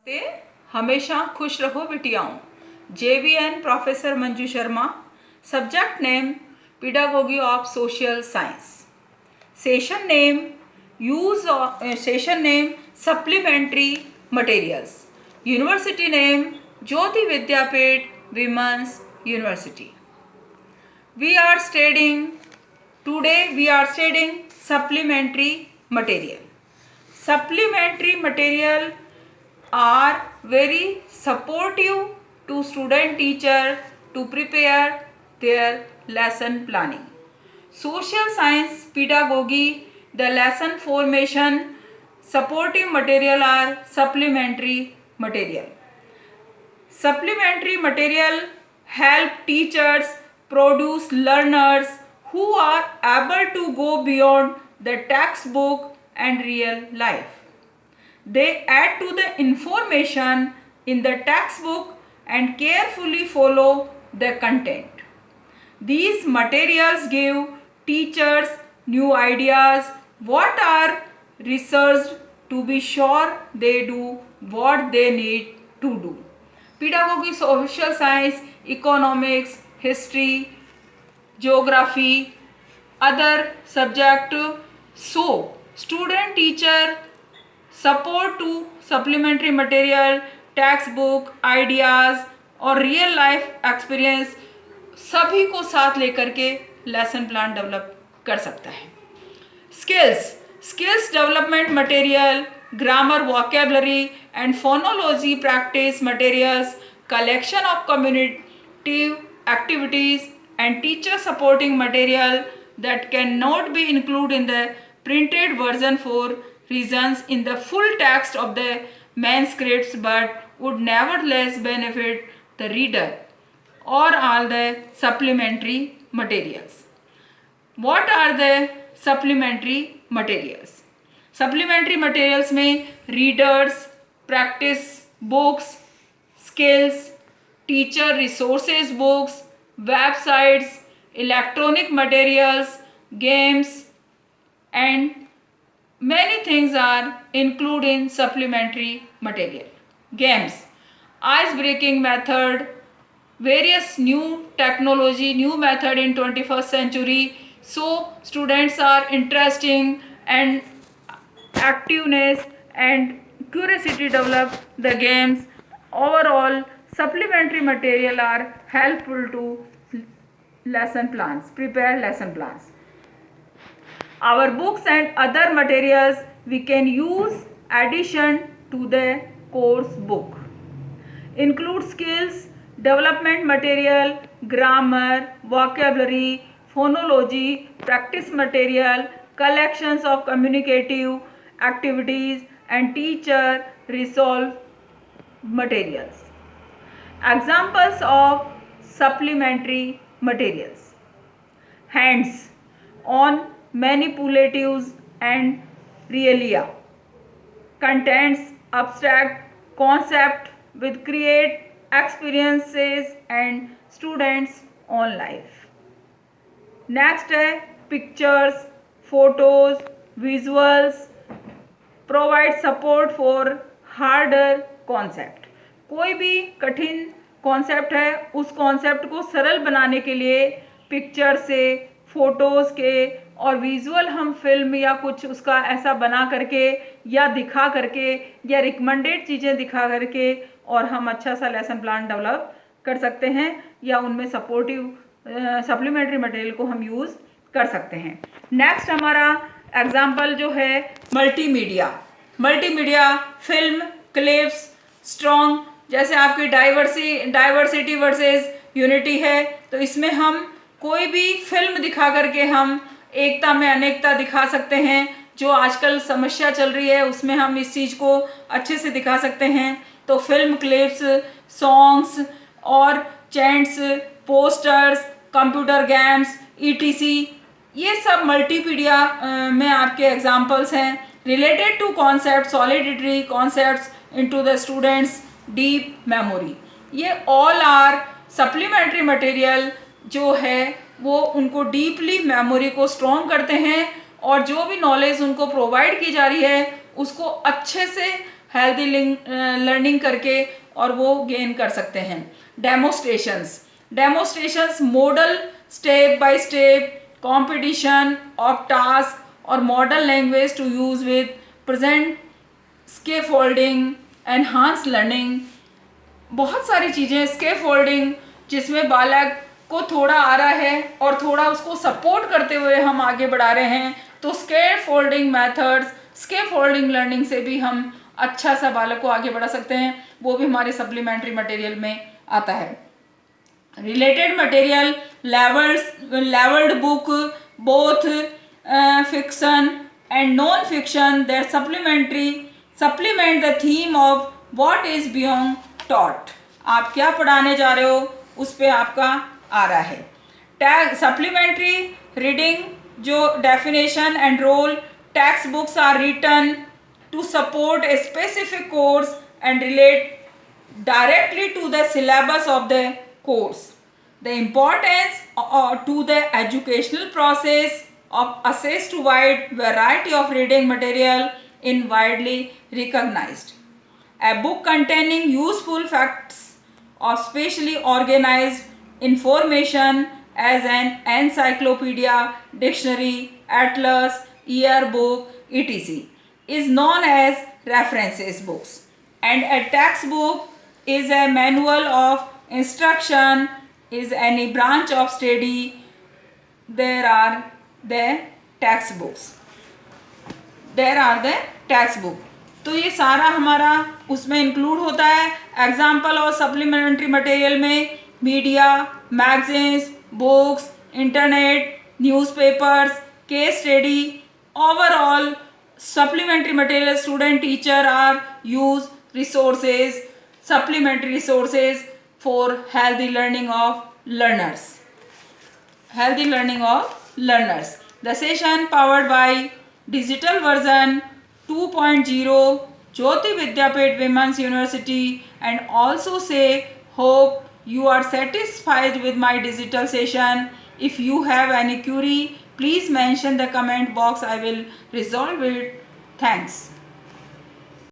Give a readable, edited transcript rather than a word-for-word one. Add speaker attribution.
Speaker 1: ते हमेशा खुश रहो बिटियाओं। JVN professor Manju Sharma. Subject name pedagogy of social science. Session name supplementary materials. University name Jyoti Vidyapeeth women's university. Today we are studying supplementary material. Supplementary material are very supportive to student teacher to prepare their lesson planning. Social science pedagogy, the lesson formation, supportive material are supplementary material. Supplementary material help teachers produce learners who are able to go beyond the textbook and real life. They add to the information in the textbook and carefully follow the content. These materials give teachers new ideas what are researched to be sure they do what they need to do. Pedagogy, social science, economics, history, geography, other subject. So, student teacher support to supplementary material, textbook, ideas और real life experience सभी को साथ लेकर के lesson plan develop कर सकता है. Skills development material, grammar, vocabulary and phonology practice materials, collection of communicative activities and teacher supporting material that cannot be included in the printed version for reasons in the full text of the manuscripts but would nevertheless benefit the reader, or all the supplementary materials. What are the supplementary materials? Supplementary materials में readers, practice books, skills, teacher resources books, websites, electronic materials, games, and many things are included in supplementary material. Games, ice breaking method, various new technology, new method in 21st century. So students are interesting and activeness and curiosity develop the games. Overall, supplementary material are helpful to lesson plans, prepare lesson plans. Our books and other materials we can use addition to the course book. Include skills, development material, grammar, vocabulary, phonology, practice material, collections of communicative activities and teacher resolve materials. Examples of supplementary materials: hands on manipulatives and realia, contains abstract concept with create experiences and students on life. Next है pictures, photos, visuals, provide support for harder concept. कोई भी कठिन concept है उस concept को सरल बनाने के लिए पिक्चर से, फोटोज़ के और विजुअल हम फिल्म या कुछ उसका ऐसा बना करके या दिखा करके या रिकमेंडेड चीज़ें दिखा करके और हम अच्छा सा लेसन प्लान डेवलप कर सकते हैं या उनमें सपोर्टिव सप्लीमेंट्री मटेरियल को हम यूज़ कर सकते हैं. नेक्स्ट हमारा एग्जाम्पल जो है मल्टीमीडिया फिल्म, क्लिप्स, स्ट्रॉन्ग. जैसे आपकी डाइवर्सिटी वर्सेस यूनिटी है तो इसमें हम कोई भी फिल्म दिखा करके हम एकता में अनेकता दिखा सकते हैं. जो आजकल समस्या चल रही है उसमें हम इस चीज़ को अच्छे से दिखा सकते हैं. तो फिल्म क्लिप्स, सॉन्ग्स और chants, posters, computer games, ETC, ये सब मल्टीमीडिया में आपके एग्जाम्पल्स हैं. Related to concept, solidify concepts into the students deep memory. ये ऑल आर सप्लीमेंट्री मटेरियल जो है वो उनको डीपली मेमोरी को स्ट्रॉन्ग करते हैं और जो भी नॉलेज उनको प्रोवाइड की जा रही है उसको अच्छे से हेल्दी लर्निंग करके और वो गेन कर सकते हैं। Demonstrations model step by step competition of task और model language to use with present scaffolding enhance learning. बहुत सारी चीज़ें स्केफोल्डिंग जिसमें बालक को थोड़ा आ रहा है और थोड़ा उसको सपोर्ट करते हुए हम आगे बढ़ा रहे हैं, तो स्केफोल्डिंग मेथड्स, स्केफोल्डिंग लर्निंग से भी हम अच्छा सा बालक को आगे बढ़ा सकते हैं। वो भी हमारे सप्लीमेंट्री मटेरियल में आता है। Related material levelled book both fiction and non-fiction that supplement the theme of what is being taught। आप क्या पढ़ाने जा रहे हो उस पे आपका आ रहा है। टैग सप्लीमेंट्री रीडिंग जो definition and role, text books are written to support a specific course and relate directly to the syllabus of the course। The importance to the educational process of access to wide variety of reading material in widely recognized। A book containing useful facts or specially organized information as an encyclopedia, dictionary, atlas, yearbook, etc. is known as references books, and a textbook is a manual of instruction, is any branch of study। There are the textbooks। तो ये सारा हमारा उसमें include होता है। Example और supplementary material में media, magazines, books, internet, newspapers, case study. Overall supplementary material student teacher are use resources, supplementary resources for healthy learning of learners। The session powered by digital version 2.0 Jyoti Vidyapeeth Women's University, and also say hope you are satisfied with my digital session। If you have any query, please mention the comment box, I will resolve it। Thanks।